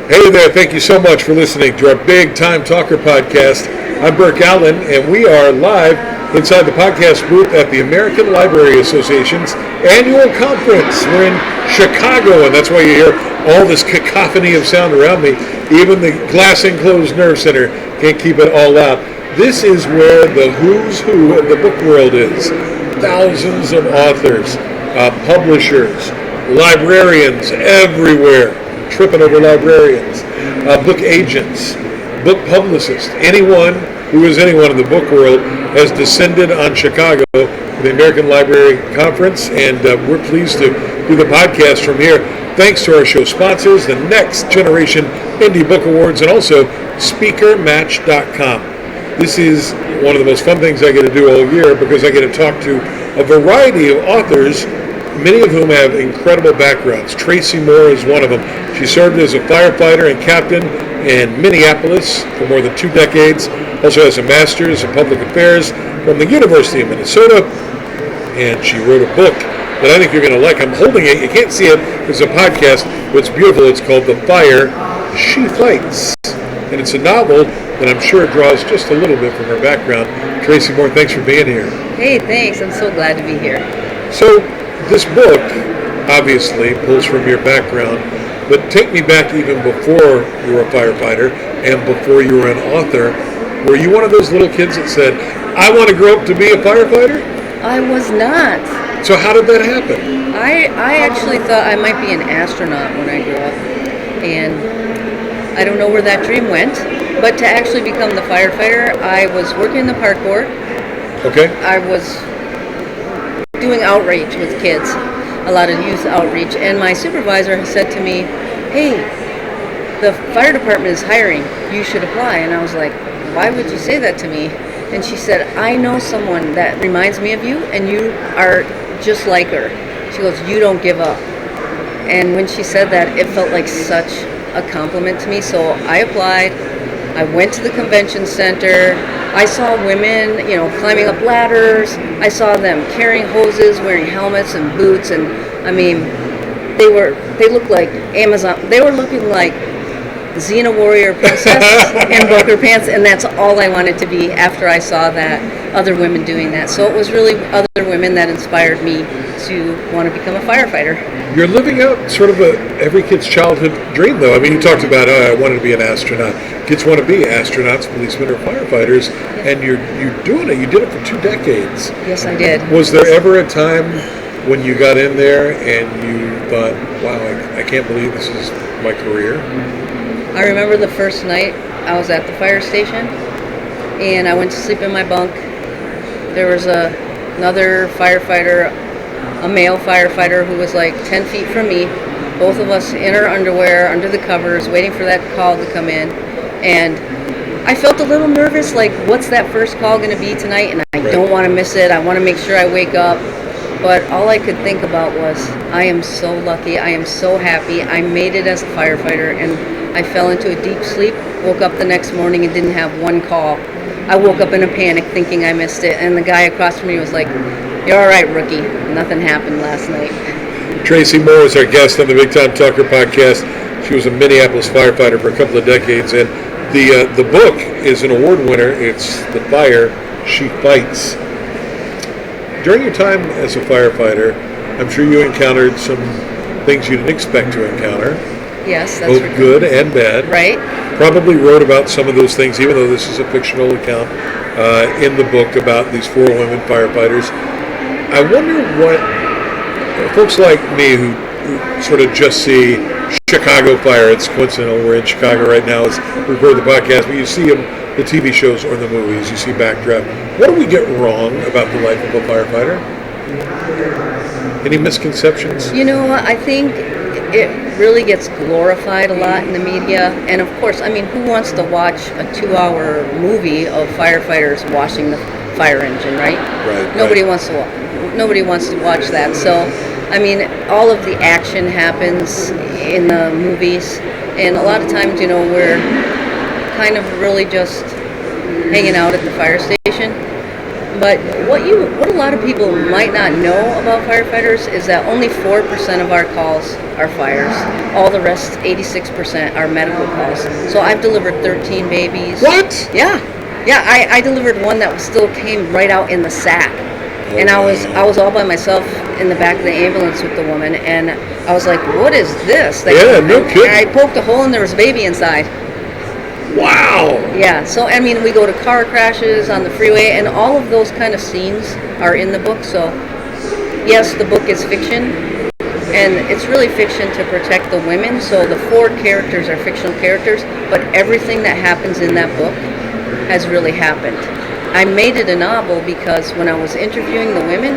Hey there, thank you so much for listening to our Big Time Talker podcast. I'm Burke Allen, and we are live inside the podcast booth at the American Library Association's annual conference. We're in Chicago, and that's why you hear all this cacophony of sound around me. Even the glass-enclosed nerve center can't keep it all out. This is where the who's who of the book world is. Thousands of authors, publishers, librarians everywhere. Tripping over librarians, book agents, book publicists, anyone who is anyone in the book world has descended on Chicago for the American Library Conference, and we're pleased to do the podcast from here. Thanks to our show sponsors, the Next Generation Indie Book Awards, and also SpeakerMatch.com. This is one of the most fun things I get to do all year because I get to talk to a variety of authors, many of whom have incredible backgrounds. Tracy Moore is one of them. She served as a firefighter and captain in Minneapolis for more than 2 decades. Also has a master's in public affairs from the University of Minnesota. And she wrote a book that I think you're going to like. I'm holding it. You can't see it. It's a podcast, but it's beautiful. It's called The Fire She Fights. And it's a novel that I'm sure draws just a little bit from her background. Tracy Moore, thanks for being here. Hey, thanks. I'm so glad to be here. So, this book obviously pulls from your background, but take me back even before you were a firefighter and before you were an author. Were you one of those little kids that said, I want to grow up to be a firefighter? I was not. So how did that happen? I actually thought I might be an astronaut when I grew up, and I don't know where that dream went, but to actually become the firefighter, I was working in the park board. Okay. I was doing outreach with kids, a lot of youth outreach, and my supervisor said to me, hey, the fire department is hiring, you should apply. And I was like, why would you say that to me? And she said, I know someone that reminds me of you, and you are just like her. She goes, you don't give up. And when she said that, it felt like such a compliment to me. So I applied. I went to the convention center. I saw women, climbing up ladders. I saw them carrying hoses, wearing helmets and boots, and I mean, they looked like Amazon. They were looking like Xena Warrior Princess in Boker pants, and that's all I wanted to be after I saw that, other women doing that. So it was really other women that inspired me to want to become a firefighter. You're living out sort of every kid's childhood dream, though. I mean, you talked about, I wanted to be an astronaut. Kids want to be astronauts, policemen, or firefighters, and you're doing it. You did it for 2 decades. Yes, I did. Was there ever a time when you got in there and you thought, wow, I can't believe this is my career? I remember the first night I was at the fire station, and I went to sleep in my bunk. There was another firefighter, a male firefighter, who was like 10 feet from me, both of us in our underwear, under the covers, waiting for that call to come in. And I felt a little nervous, like, what's that first call going to be tonight? And I don't want to miss it. I want to make sure I wake up. But all I could think about was, I am so lucky. I am so happy. I made it as a firefighter, and I fell into a deep sleep, woke up the next morning and didn't have one call. I woke up in a panic thinking I missed it, and the guy across from me was like, you're all right, rookie. Nothing happened last night. Tracy Moore is our guest on the Big Time Talker podcast. She was a Minneapolis firefighter for a couple of decades, and the book is an award winner. It's The Fire She Fights. During your time as a firefighter, I'm sure you encountered some things you didn't expect to encounter. Yes, that's both right. Good and bad. Right. Probably wrote about some of those things, even though this is a fictional account in the book about these 4 women firefighters. I wonder what folks like me who sort of just see Chicago fire, it's coincidental we're in Chicago right now as we record the podcast, but you see them, the TV shows or the movies, you see Backdraft. What do we get wrong about the life of a firefighter? Any misconceptions? I think it really gets glorified a lot in the media, and of course, I mean, who wants to watch a 2-hour movie of firefighters washing the fire engine, right? Right. Nobody wants to watch that. So, I mean, all of the action happens in the movies, and a lot of times, we're kind of really just hanging out at the fire station. But what a lot of people might not know about firefighters is that only 4% of our calls are fires. All the rest, 86%, are medical calls. So I've delivered 13 babies. What? Yeah. Yeah, I delivered one that still came right out in the sack. And I was all by myself in the back of the ambulance with the woman, and I was like, what is this? Yeah, no kidding. I poked a hole and there was a baby inside. Wow. Yeah, so I mean, we go to car crashes on the freeway, and all of those kind of scenes are in the book. So yes, the book is fiction, and it's really fiction to protect the women. So the 4 characters are fictional characters, but everything that happens in that book has really happened. I made it a novel because when I was interviewing the women,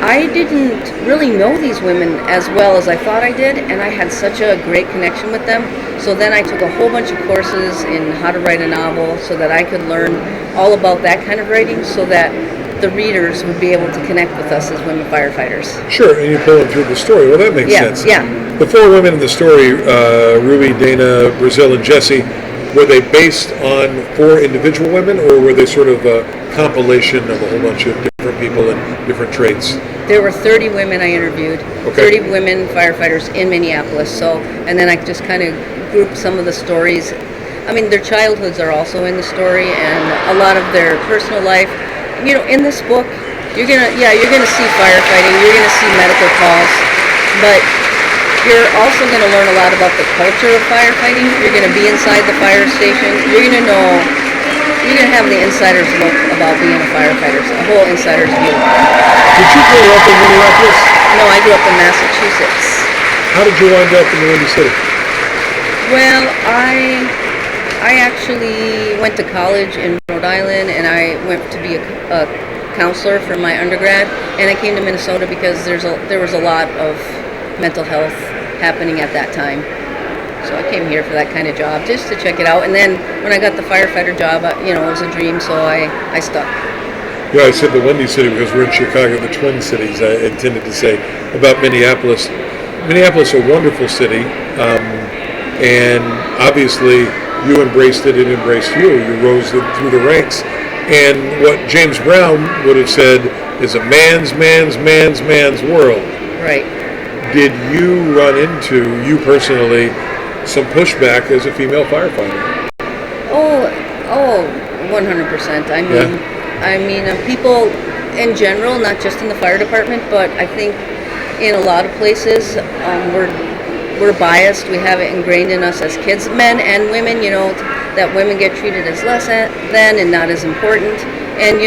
I didn't really know these women as well as I thought I did, and I had such a great connection with them. So then I took a whole bunch of courses in how to write a novel so that I could learn all about that kind of writing so that the readers would be able to connect with us as women firefighters. Sure, and you pull them through the story. Well, that makes sense. Yeah. The 4 women in the story, Ruby, Dana, Brazil, and Jessie, were they based on 4 individual women, or were they sort of a compilation of a whole bunch of different people and different traits? There were 30 women I interviewed, Okay. 30 women firefighters in Minneapolis. So, and then I just kind of grouped some of the stories. I mean, their childhoods are also in the story, and a lot of their personal life. You know, in this book, you're gonna see firefighting, you're gonna see medical calls, but you're also going to learn a lot about the culture of firefighting. You're going to be inside the fire station. You're going to have the insider's look about being a firefighter, a whole insider's view. Did you grow up in Minneapolis? No, I grew up in Massachusetts. How did you wind up in the Windy City? Well, I actually went to college in Rhode Island, and I went to be a counselor for my undergrad, and I came to Minnesota because there was a lot of mental health happening at that time. So I came here for that kind of job, just to check it out. And then when I got the firefighter job, it was a dream, so I stuck. Yeah, I said the Windy City because we're in Chicago, the Twin Cities. I intended to say about Minneapolis. Minneapolis, a wonderful city, and obviously you embraced it, it embraced you. You rose through the ranks. And what James Brown would have said is a man's world. Right. Did you run into, you personally, some pushback as a female firefighter? Oh, 100%. I mean, people in general, not just in the fire department, but I think in a lot of places, we're biased. We have it ingrained in us as kids, men and women, that women get treated as less than and not as important. And,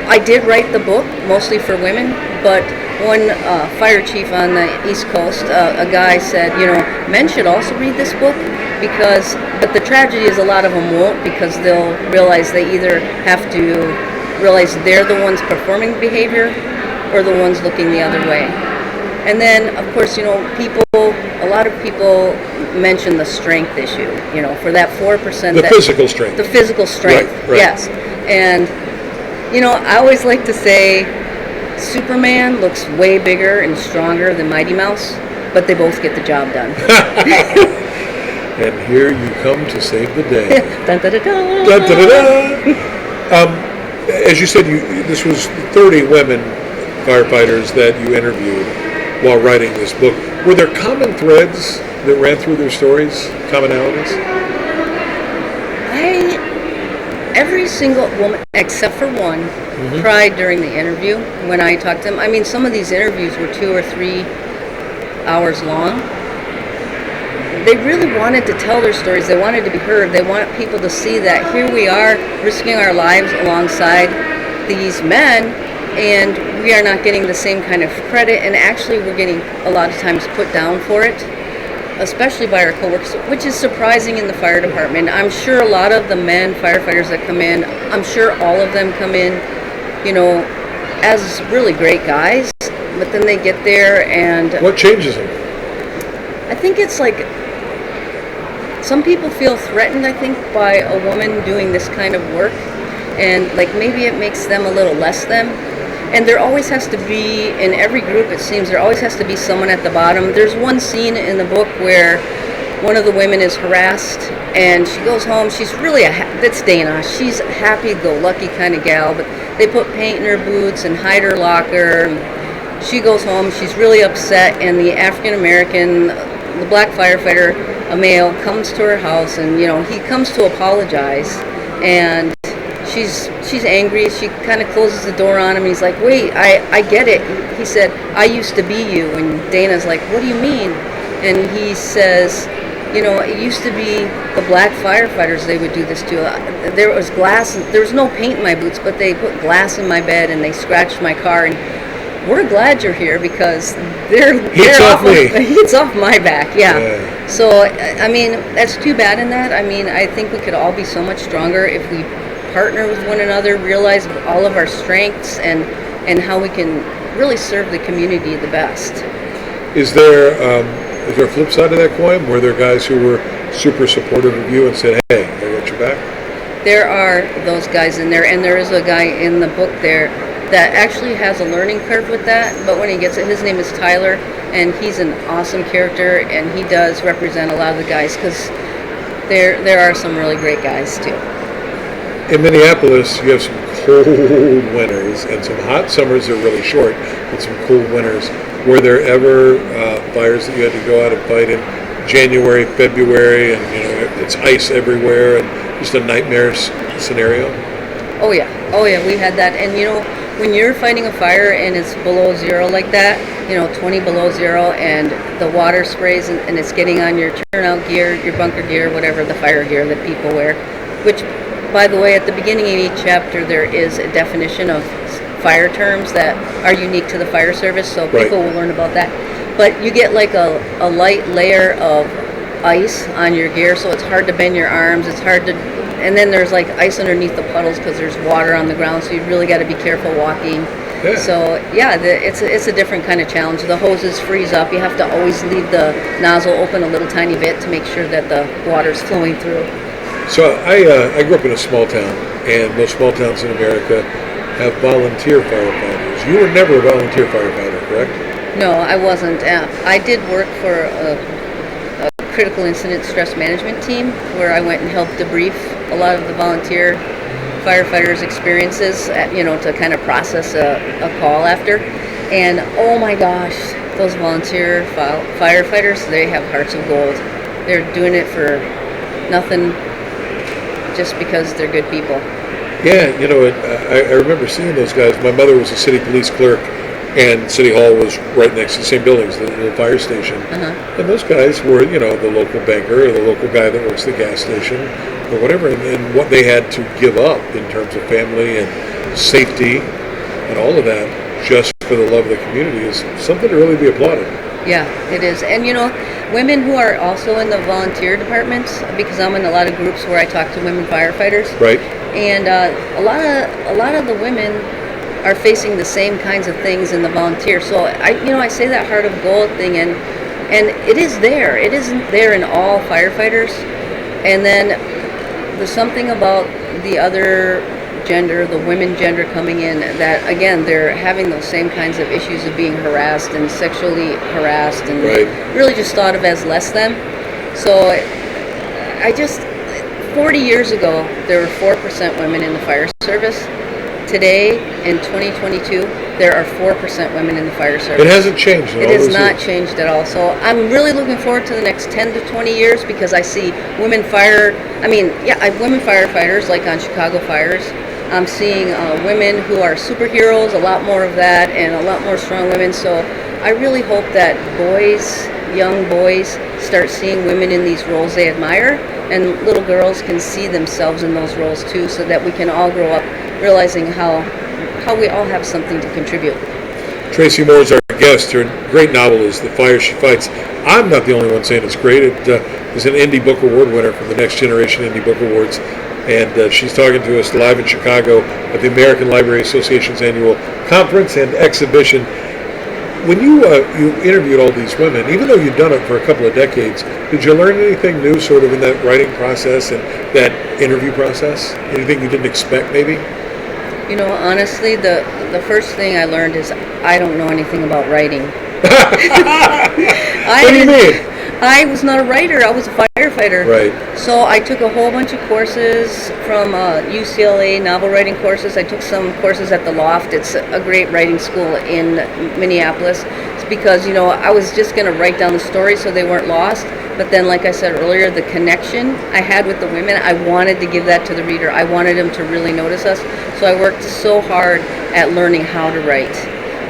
I did write the book mostly for women, but one fire chief on the East Coast, a guy said, men should also read this book but the tragedy is a lot of them won't, because they'll realize they either have to realize they're the ones performing behavior or the ones looking the other way. And then, of course, a lot of people mention the strength issue, for that 4%. The physical strength. The physical strength, right. Yes. And, I always like to say Superman looks way bigger and stronger than Mighty Mouse, but they both get the job done. And here you come to save the day. Dun, da, da, da. Dun, da, da, da. As you said, this was 30 women firefighters that you interviewed while writing this book. Were there common threads that ran through their stories, commonalities? Every single woman, except for one, cried during the interview when I talked to them. I mean, some of these interviews were 2 or 3 hours long. They really wanted to tell their stories. They wanted to be heard. They want people to see that here we are risking our lives alongside these men, and we are not getting the same kind of credit, and actually we're getting a lot of times put down for it, especially by our coworkers, which is surprising in the fire department. I'm sure a lot of the men firefighters that come in, I'm sure all of them come in, as really great guys, but then they get there and... What changes them? I think it's like some people feel threatened, I think, by a woman doing this kind of work, and like maybe it makes them a little less than. And there always has to be, in every group it seems, there always has to be someone at the bottom. There's one scene in the book where one of the women is harassed and she goes home. She's really that's Dana. She's a happy-go-lucky kind of gal, but they put paint in her boots and hide her locker. She goes home, she's really upset, and the African American, the black firefighter, a male, comes to her house, and he comes to apologize, and she's angry. She kind of closes the door on him, and he's like, wait, I get it. He said, I used to be you. And Dana's like, what do you mean? And he says, it used to be the black firefighters they would do this to. There was glass, there was no paint in my boots, but they put glass in my bed and they scratched my car, and we're glad you're here because Heat's off me. Heat's off my back, yeah. So, I mean, that's too bad in that. I mean, I think we could all be so much stronger if we partner with one another, realize all of our strengths, and how we can really serve the community the best. Is there a flip side of that coin? Were there guys who were super supportive of you and said, hey, I got your back? There are those guys in there, and there is a guy in the book there that actually has a learning curve with that, but when he gets it, his name is Tyler, and he's an awesome character, and he does represent a lot of the guys, because there are some really great guys too. In Minneapolis, you have some cold winters and some hot summers that are really short, but some cold winters. Were there ever fires that you had to go out and fight in January, February, and it's ice everywhere, and just a nightmare scenario? Oh yeah, we had that, and when you're fighting a fire and it's below zero like that, 20 below zero, and the water sprays and it's getting on your turnout gear, your bunker gear, whatever, the fire gear that people wear, which, by the way, at the beginning of each chapter there is a definition of fire terms that are unique to the fire service, so people will learn about that. But you get like a light layer of ice on your gear, so it's hard to bend your arms, it's hard to, and then there's like ice underneath the puddles because there's water on the ground, so you really got to be careful walking. Yeah. So it's a different kind of challenge. The hoses freeze up. You have to always leave the nozzle open a little tiny bit to make sure that the water's flowing through. So I grew up in a small town, and most small towns in America have volunteer firefighters. You were never a volunteer firefighter, correct? No, I wasn't. I did work for a critical incident stress management team where I went and helped debrief a lot of the volunteer firefighters' experiences, to kind of process a call after. And oh my gosh, those volunteer firefighters, they have hearts of gold. They're doing it for nothing, just because they're good people. Yeah, I remember seeing those guys. My mother was a city police clerk, and City Hall was right next to the same building as the fire station. And those guys were, the local banker or the local guy that works the gas station or whatever, and what they had to give up in terms of family and safety and all of that just for the love of the community is something to really be applauded. Yeah, it is. And women who are also in the volunteer departments, because I'm in a lot of groups where I talk to women firefighters. Right. And a lot of the women are facing the same kinds of things in the volunteer. So I say that heart of gold thing, and it is there. It isn't there in all firefighters. And then there's something about the other gender, the women gender coming in, that again they're having those same kinds of issues of being harassed and sexually harassed and really just thought of as less than. So 40 years ago there were 4% women in the fire service. Today, in 2022, there are 4% women in the fire service. It hasn't changed at all. It has not changed at all. So I'm really looking forward to the next 10 to 20 years because I see women firefighters, like on Chicago fires. I'm seeing women who are superheroes, a lot more of that, and a lot more strong women. So I really hope that young boys, start seeing women in these roles they admire, and little girls can see themselves in those roles too, so that we can all grow up realizing how we all have something to contribute. Tracy Moore is our guest. Her great novel is The Fire She Fights. I'm not the only one saying it's great. It is an Indie Book Award winner from the Next Generation Indie Book Awards. And she's talking to us live in Chicago at the American Library Association's annual conference and exhibition. When you interviewed all these women, even though you'd done it for a couple of decades, did you learn anything new sort of in that writing process and that interview process? Anything you didn't expect maybe? Honestly, the first thing I learned is I don't know anything about writing. What do you mean? I was not a writer. I was a firefighter. Right. So I took a whole bunch of courses from UCLA, novel writing courses. I took some courses at the Loft. It's a great writing school in Minneapolis. It's because, I was just going to write down the stories so they weren't lost. But then, like I said earlier, the connection I had with the women, I wanted to give that to the reader. I wanted them to really notice us. So I worked so hard at learning how to write.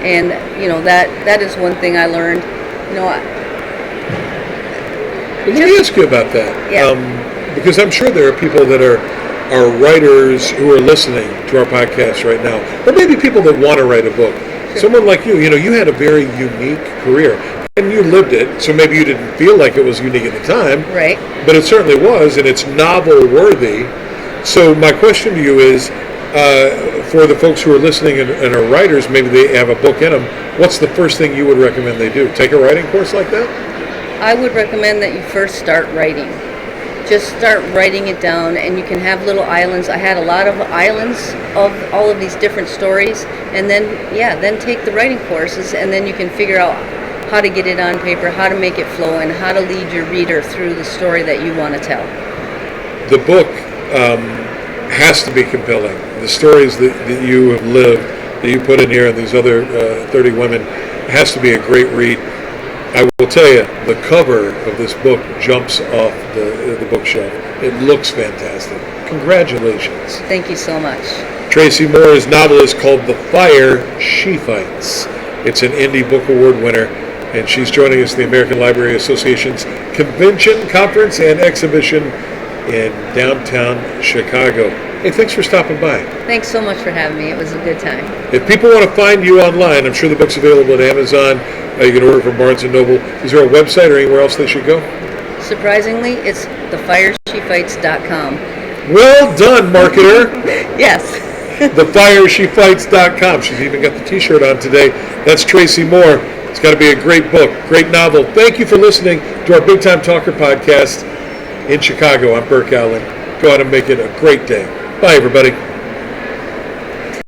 And, that is one thing I learned. Let me ask you about that. Yeah. Because I'm sure there are people that are writers who are listening to our podcast right now, or maybe people that want to write a book. Sure. Someone like you, you had a very unique career, and you lived it, so maybe you didn't feel like it was unique at the time. Right. But it certainly was, and it's novel-worthy. So my question to you is, for the folks who are listening and are writers, maybe they have a book in them, what's the first thing you would recommend they do? Take a writing course like that? I would recommend that you first start writing. Just start writing it down, and you can have little islands. I had a lot of islands of all of these different stories, and then take the writing courses, and then you can figure out how to get it on paper, how to make it flow, and how to lead your reader through the story that you want to tell. The book has to be compelling. The stories that you have lived, that you put in here, and these other 30 women, has to be a great read. I will tell you, the cover of this book jumps off the bookshelf. It looks fantastic. Congratulations. Thank you so much. Tracy Moore's novel is called The Fire She Fights. It's an Indie Book Award winner, and she's joining us at the American Library Association's Convention, Conference, and Exhibition in downtown Chicago. Hey, thanks for stopping by. Thanks so much for having me. It was a good time. If people want to find you online, I'm sure the book's available at Amazon. You can order from Barnes & Noble. Is there a website or anywhere else they should go? Surprisingly, it's thefiresheffights.com. Well done, marketer. Yes. Thefiresheffights.com. She's even got the t-shirt on today. That's Tracy Moore. It's got to be a great book, great novel. Thank you for listening to our Big Time Talker podcast in Chicago. I'm Burke Allen. Go out and make it a great day. Bye, everybody.